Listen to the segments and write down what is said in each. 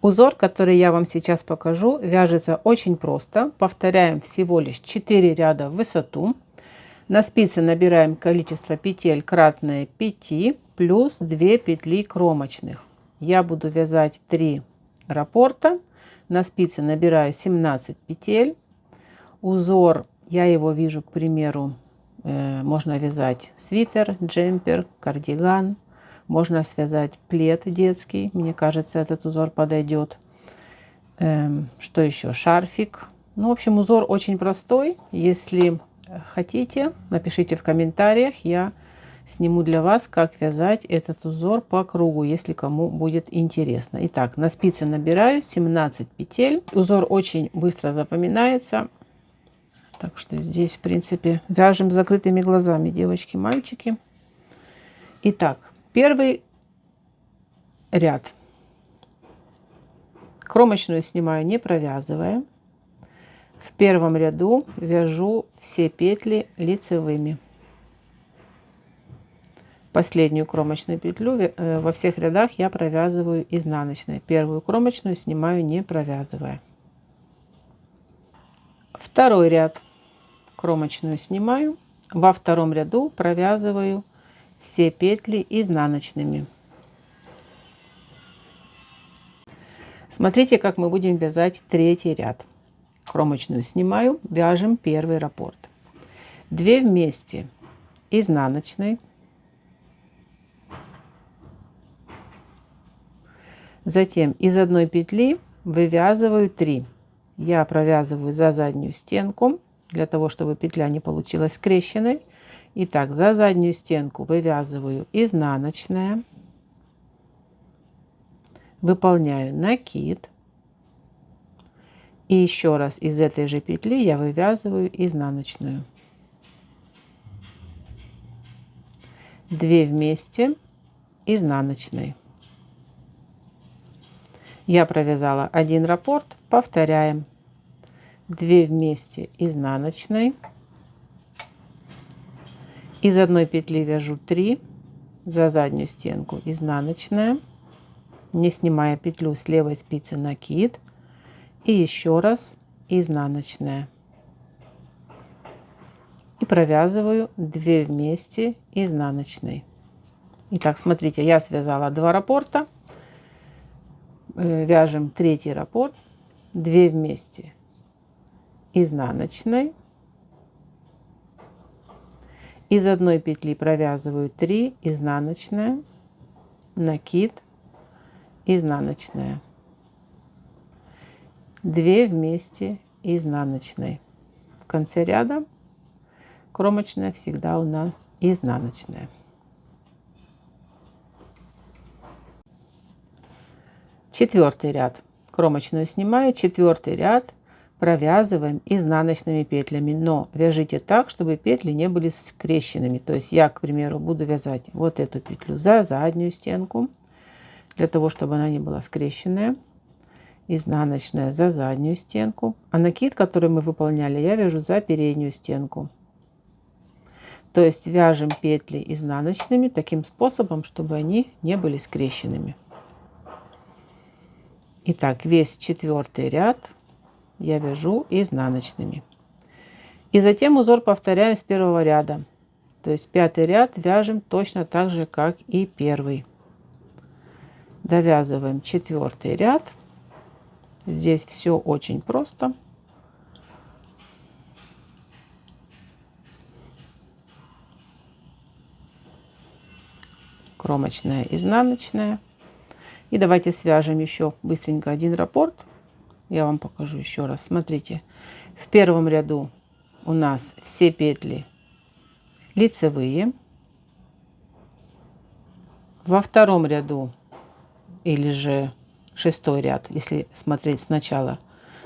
Узор, который я вам сейчас покажу, вяжется очень просто. Повторяем всего лишь 4 ряда в высоту. На спице набираем количество петель кратное 5 плюс 2 петли кромочных. Я буду вязать 3 раппорта. На спице набираю 17 петель. Узор, я его вижу, к примеру, можно вязать свитер, джемпер, кардиган. Можно связать плед детский. Мне кажется, этот узор подойдет. Что еще? Шарфик. Ну, в общем, узор очень простой. Если хотите, напишите в комментариях. Я сниму для вас, как вязать этот узор по кругу, если кому будет интересно. Итак, на спице набираю 17 петель. Узор очень быстро запоминается. Так что здесь, в принципе, вяжем с закрытыми глазами, девочки, мальчики. Итак, первый ряд. Кромочную снимаю, не провязывая. В первом ряду вяжу все петли лицевыми. Последнюю кромочную петлю во всех рядах я провязываю изнаночной. Первую кромочную снимаю, не провязывая. Второй ряд. Кромочную снимаю. Во втором ряду провязываю все петли изнаночными. Смотрите, как мы будем вязать третий ряд. Кромочную снимаю, вяжем первый раппорт. 2 вместе изнаночной. Затем из одной петли вывязываю 3. Я провязываю за заднюю стенку, для того, чтобы петля не получилась скрещенной. Итак, за заднюю стенку вывязываю изнаночная. Выполняю накид. И еще раз из этой же петли я вывязываю изнаночную. 2 вместе изнаночной. Я провязала 1 раппорт, повторяем. 2 вместе изнаночной. Из одной петли вяжу 3, за заднюю стенку изнаночная, не снимая петлю с левой спицы, накид, и еще раз изнаночная. И провязываю 2 вместе изнаночной. Итак, смотрите, я связала 2 раппорта. Вяжем третий раппорт. 2 вместе изнаночной. Из одной петли провязываю 3, изнаночная, накид, изнаночная. 2 вместе изнаночной. В конце ряда кромочная всегда у нас изнаночная. Четвертый ряд. Кромочную снимаю, четвертый ряд провязываем изнаночными петлями, но вяжите так, чтобы петли не были скрещенными. То есть я, к примеру, буду вязать вот эту петлю за заднюю стенку, для того, чтобы она не была скрещенная. Изнаночная за заднюю стенку, а накид, который мы выполняли, я вяжу за переднюю стенку. То есть вяжем петли изнаночными таким способом, чтобы они не были скрещенными. Итак, весь четвертый ряд я вяжу изнаночными. И затем узор повторяем с первого ряда. То есть 5-й ряд вяжем точно так же, как и первый. Довязываем 4-й ряд. Здесь все очень просто. Кромочная, изнаночная. И давайте свяжем еще быстренько 1 раппорт. Я вам покажу еще раз. Смотрите, в первом ряду у нас все петли лицевые. Во втором ряду, или же 6-й ряд, если смотреть с начала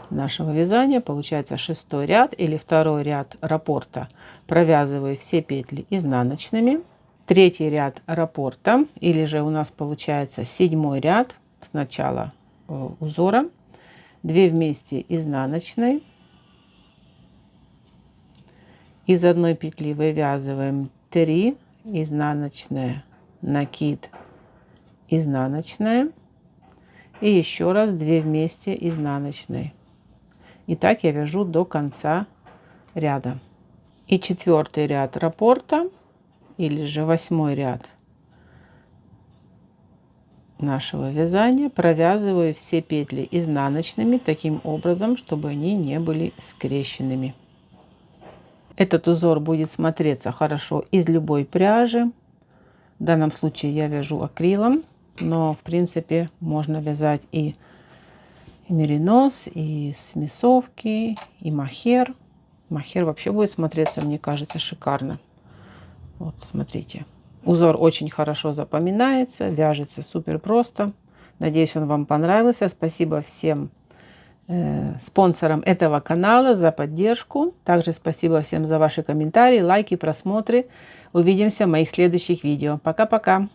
нашего вязания, получается 6-й ряд или 2-й ряд раппорта, провязываю все петли изнаночными. 3-й ряд раппорта, или же у нас получается 7-й ряд с начала узора. 2 вместе изнаночной. Из одной петли вывязываем 3, изнаночная, накид, изнаночная. И еще раз 2 вместе изнаночной. И так я вяжу до конца ряда. И 4-й ряд раппорта, или же 8-й ряд нашего вязания, провязываю все петли изнаночными таким образом, чтобы они не были скрещенными. Этот узор будет смотреться хорошо из любой пряжи. В данном случае я вяжу акрилом, но в принципе можно вязать и меринос, и с мясовки, и мохер. Мохер вообще будет смотреться, мне кажется, шикарно. Вот, смотрите. Узор очень хорошо запоминается, вяжется супер просто. Надеюсь, он вам понравился. Спасибо всем спонсорам этого канала за поддержку. Также спасибо всем за ваши комментарии, лайки, просмотры. Увидимся в моих следующих видео. Пока-пока!